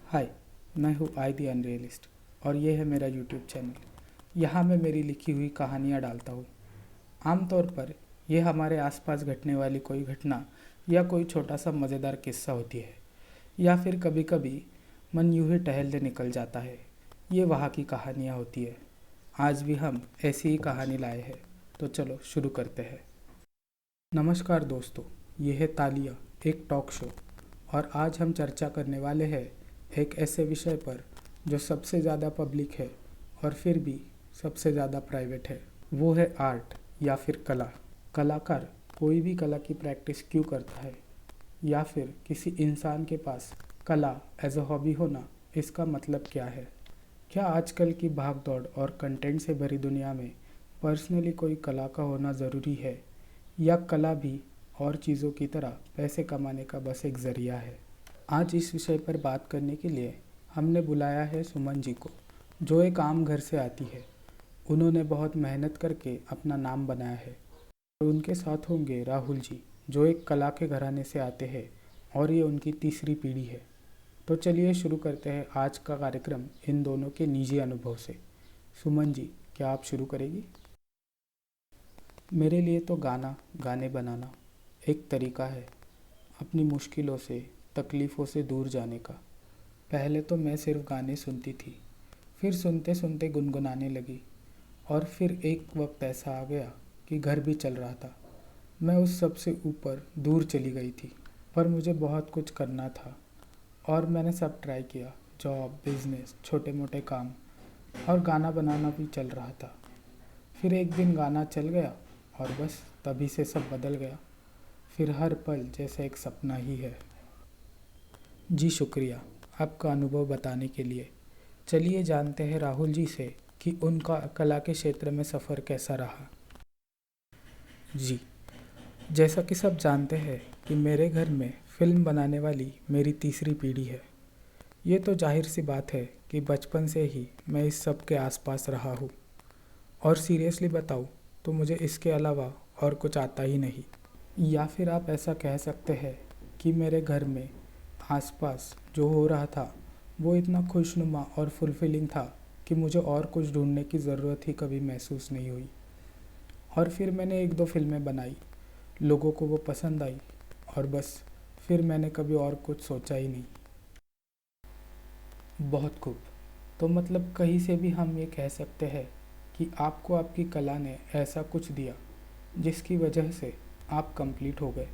हाय, मैं हूँ आई दी अनरियलिस्ट और ये है मेरा यूट्यूब चैनल। यहाँ मैं मेरी लिखी हुई कहानियाँ डालता हूँ। आमतौर पर ये हमारे आसपास घटने वाली कोई घटना या कोई छोटा सा मज़ेदार किस्सा होती है, या फिर कभी कभी मन यूं ही टहलने निकल जाता है। ये वहाँ की कहानियाँ होती है। आज भी हम ऐसी ही कहानी लाए हैं, तो चलो शुरू करते हैं। नमस्कार दोस्तों, ये है तालिया, एक टॉक शो। और आज हम चर्चा करने वाले हैं एक ऐसे विषय पर जो सबसे ज़्यादा पब्लिक है और फिर भी सबसे ज़्यादा प्राइवेट है। वो है आर्ट या फिर कला। कलाकार कोई भी कला की प्रैक्टिस क्यों करता है, या फिर किसी इंसान के पास कला एज अ हॉबी होना, इसका मतलब क्या है? क्या आजकल की भाग दौड़ और कंटेंट से भरी दुनिया में पर्सनली कोई कला का होना ज़रूरी है, या कला भी और चीज़ों की तरह पैसे कमाने का बस एक ज़रिया है? आज इस विषय पर बात करने के लिए हमने बुलाया है सुमन जी को, जो एक आम घर से आती है। उन्होंने बहुत मेहनत करके अपना नाम बनाया है। और उनके साथ होंगे राहुल जी, जो एक कला के घराने से आते हैं और ये उनकी तीसरी पीढ़ी है। तो चलिए शुरू करते हैं आज का कार्यक्रम इन दोनों के निजी अनुभव से। सुमन जी, क्या आप शुरू करेगी? मेरे लिए तो गाने बनाना एक तरीका है अपनी मुश्किलों से, तकलीफ़ों से दूर जाने का। पहले तो मैं सिर्फ गाने सुनती थी, फिर सुनते सुनते गुनगुनाने लगी, और फिर एक वक्त ऐसा आ गया कि घर भी चल रहा था। मैं उस सब से ऊपर दूर चली गई थी, पर मुझे बहुत कुछ करना था और मैंने सब ट्राई किया। जॉब, बिजनेस, छोटे मोटे काम, और गाना बनाना भी चल रहा था। फिर एक दिन गाना चल गया और बस तभी से सब बदल गया। फिर हर पल जैसे एक सपना ही है। जी शुक्रिया आपका अनुभव बताने के लिए। चलिए जानते हैं राहुल जी से कि उनका कला के क्षेत्र में सफ़र कैसा रहा। जी, जैसा कि सब जानते हैं कि मेरे घर में फ़िल्म बनाने वाली मेरी तीसरी पीढ़ी है। ये तो जाहिर सी बात है कि बचपन से ही मैं इस सब के आसपास रहा हूँ, और सीरियसली बताऊँ तो मुझे इसके अलावा और कुछ आता ही नहीं। या फिर आप ऐसा कह सकते हैं कि मेरे घर में आसपास जो हो रहा था वो इतना खुशनुमा और फुलफिलिंग था कि मुझे और कुछ ढूंढने की ज़रूरत ही कभी महसूस नहीं हुई। और फिर मैंने एक दो फिल्में बनाई, लोगों को वो पसंद आई, और बस फिर मैंने कभी और कुछ सोचा ही नहीं। बहुत खूब। तो मतलब कहीं से भी हम ये कह सकते हैं कि आपको आपकी कला ने ऐसा कुछ दिया जिसकी वजह से आप कंप्लीट हो गए,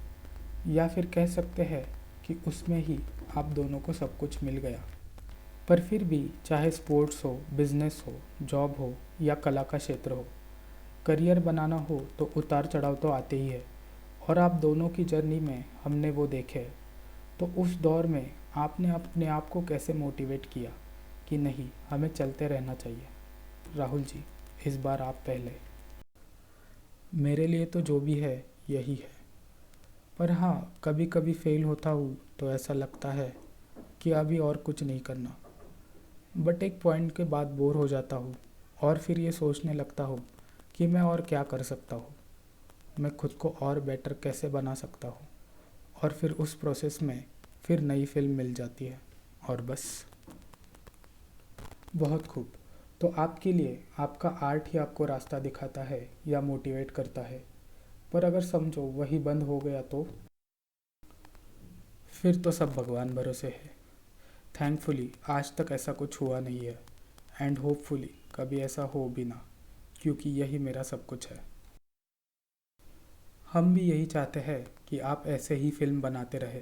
या फिर कह सकते हैं कि उसमें ही आप दोनों को सब कुछ मिल गया। पर फिर भी चाहे स्पोर्ट्स हो, बिजनेस हो, जॉब हो या कला का क्षेत्र हो, करियर बनाना हो तो उतार चढ़ाव तो आते ही है, और आप दोनों की जर्नी में हमने वो देखे हैं। तो उस दौर में आपने अपने आप को कैसे मोटिवेट किया कि नहीं, हमें चलते रहना चाहिए? राहुल जी, इस बार आप पहले। मेरे लिए तो जो भी है यही है, पर हाँ, कभी कभी फेल होता हूँ तो ऐसा लगता है कि अभी और कुछ नहीं करना। बट एक पॉइंट के बाद बोर हो जाता हूँ और फिर ये सोचने लगता हूँ कि मैं और क्या कर सकता हूँ, मैं खुद को और बेटर कैसे बना सकता हूँ, और फिर उस प्रोसेस में फिर नई फिल्म मिल जाती है, और बस। बहुत खूब। तो आपके लिए आपका आर्ट ही आपको रास्ता दिखाता है या मोटिवेट करता है? पर अगर समझो वही बंद हो गया तो? फिर तो सब भगवान भरोसे है। थैंकफुली आज तक ऐसा कुछ हुआ नहीं है, एंड होपफुली कभी ऐसा हो भी ना, क्योंकि यही मेरा सब कुछ है। हम भी यही चाहते हैं कि आप ऐसे ही फिल्म बनाते रहे।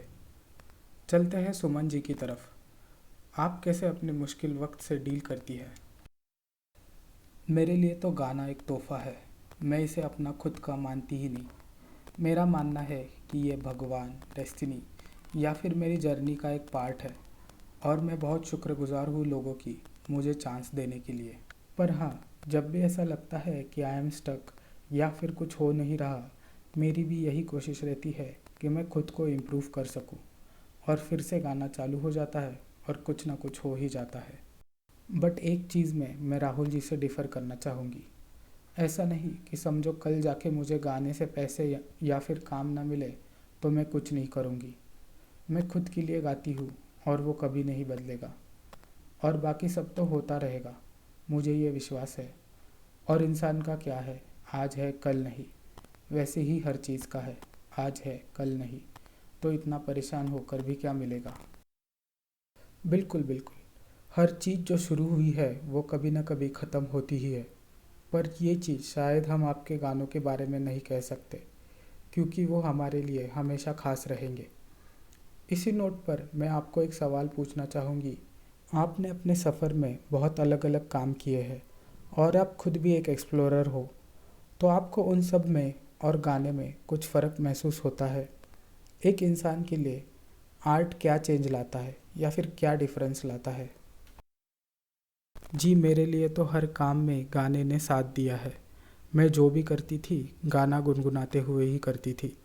चलते हैं सुमन जी की तरफ। आप कैसे अपने मुश्किल वक्त से डील करती है? मेरे लिए तो गाना एक तोहफ़ा है। मैं इसे अपना खुद का मानती ही नहीं। मेरा मानना है कि ये भगवान, डेस्टिनी या फिर मेरी जर्नी का एक पार्ट है, और मैं बहुत शुक्रगुजार हूँ लोगों की मुझे चांस देने के लिए। पर हाँ, जब भी ऐसा लगता है कि आई एम स्टक या फिर कुछ हो नहीं रहा, मेरी भी यही कोशिश रहती है कि मैं खुद को इम्प्रूव कर सकूँ, और फिर से गाना चालू हो जाता है और कुछ ना कुछ हो ही जाता है। बट एक चीज़ में मैं राहुल जी से डिफ़र करना चाहूँगी। ऐसा नहीं कि समझो कल जाके मुझे गाने से पैसे या फिर काम ना मिले तो मैं कुछ नहीं करूँगी। मैं खुद के लिए गाती हूँ, और वो कभी नहीं बदलेगा। और बाकी सब तो होता रहेगा, मुझे ये विश्वास है। और इंसान का क्या है, आज है कल नहीं, वैसे ही हर चीज़ का है, आज है कल नहीं। तो इतना परेशान होकर भी क्या मिलेगा। बिल्कुल बिल्कुल, हर चीज़ जो शुरू हुई है वो कभी ना कभी ख़त्म होती ही है। पर ये चीज़ शायद हम आपके गानों के बारे में नहीं कह सकते, क्योंकि वो हमारे लिए हमेशा खास रहेंगे। इसी नोट पर मैं आपको एक सवाल पूछना चाहूँगी। आपने अपने सफ़र में बहुत अलग अलग काम किए हैं और आप खुद भी एक एक्सप्लोरर हो, तो आपको उन सब में और गाने में कुछ फ़र्क महसूस होता है? एक इंसान के लिए आर्ट क्या चेंज लाता है या फिर क्या डिफरेंस लाता है? जी, मेरे लिए तो हर काम में गाने ने साथ दिया है। मैं जो भी करती थी गाना गुनगुनाते हुए ही करती थी।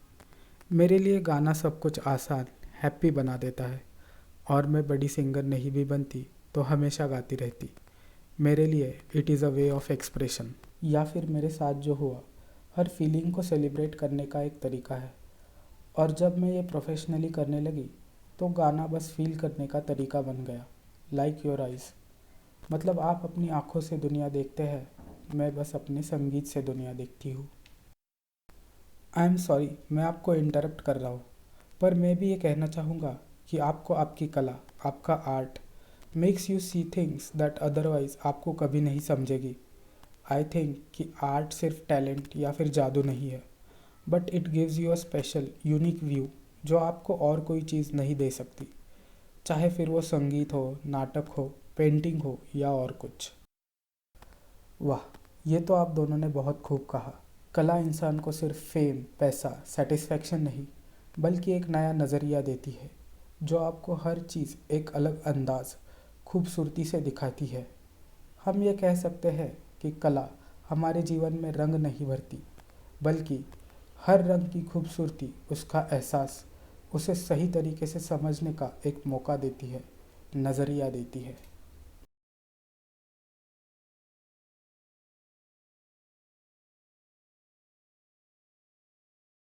मेरे लिए गाना सब कुछ आसान, हैप्पी बना देता है। और मैं बड़ी सिंगर नहीं भी बनती तो हमेशा गाती रहती। मेरे लिए it is a way of expression, या फिर मेरे साथ जो हुआ, हर फीलिंग को सेलिब्रेट करने का एक तरीका है। और जब मैं ये प्रोफेशनली करने लगी तो गाना बस फील करने का तरीका बन गया। लाइक योर आइज़, मतलब आप अपनी आँखों से दुनिया देखते हैं, मैं बस अपने संगीत से दुनिया देखती हूँ। आई एम सॉरी, मैं आपको इंटरप्ट कर रहा हूँ, पर मैं भी ये कहना चाहूँगा कि आपको आपकी कला, आपका art makes you see things that otherwise आपको कभी नहीं समझेगी। आई थिंक कि आर्ट सिर्फ टैलेंट या फिर जादू नहीं है, but it gives you a special unique view जो आपको और कोई चीज़ नहीं दे सकती, चाहे फिर वो संगीत हो, नाटक हो, पेंटिंग हो या और कुछ। वाह, ये तो आप दोनों ने बहुत खूब कहा। कला इंसान को सिर्फ फेम, पैसा, सेटिस्फैक्शन नहीं, बल्कि एक नया नज़रिया देती है, जो आपको हर चीज़ एक अलग अंदाज, खूबसूरती से दिखाती है। हम ये कह सकते हैं कि कला हमारे जीवन में रंग नहीं भरती, बल्कि हर रंग की खूबसूरती, उसका एहसास, उसे सही तरीके से समझने का एक मौका देती है, नज़रिया देती है।